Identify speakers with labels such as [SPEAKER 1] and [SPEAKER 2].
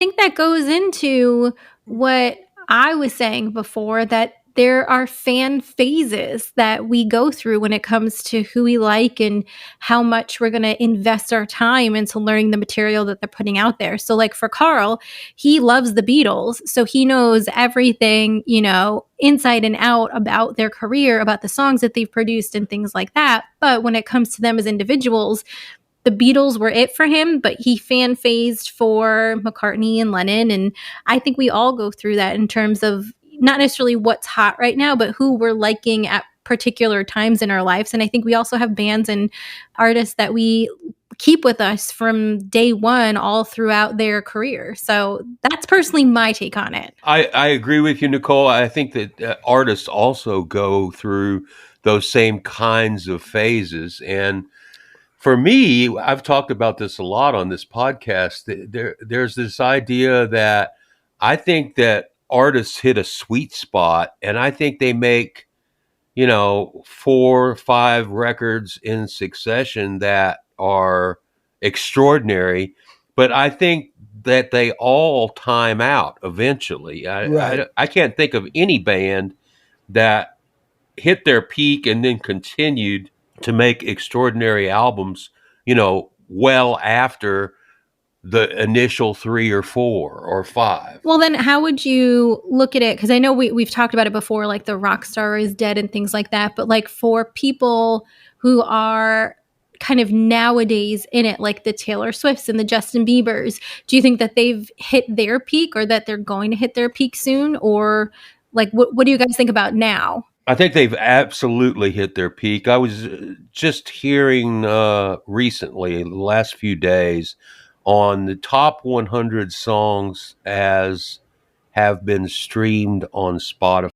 [SPEAKER 1] think that goes into what I was saying before, that there are fan phases that we go through when it comes to who we like and how much we're going to invest our time into learning the material that they're putting out there. So, like for Carl, he loves the Beatles. So he knows everything, inside and out about their career, about the songs that they've produced and things like that. But when it comes to them as individuals, the Beatles were it for him, but he fan phased for McCartney and Lennon. And I think we all go through that in terms of not necessarily what's hot right now, but who we're liking at particular times in our lives. And I think we also have bands and artists that we keep with us from day one all throughout their career. So that's personally my take on it.
[SPEAKER 2] I agree with you, Nicole. I think that artists also go through those same kinds of phases. And for me, I've talked about this a lot on this podcast. There's this idea that I think that artists hit a sweet spot, and I think they make, 4 or 5 records in succession that are extraordinary. But I think that they all time out eventually.
[SPEAKER 3] Right.
[SPEAKER 2] I can't think of any band that hit their peak and then continued to make extraordinary albums, well after the initial 3 or 4 or 5.
[SPEAKER 1] Well, then how would you look at it? Because I know we've talked about it before, like the rock star is dead and things like that. But like for people who are kind of nowadays in it, like the Taylor Swifts and the Justin Biebers, do you think that they've hit their peak or that they're going to hit their peak soon? Or like, what do you guys think about now?
[SPEAKER 2] I think they've absolutely hit their peak. I was just hearing recently, the last few days, on the top 100 songs as have been streamed on Spotify.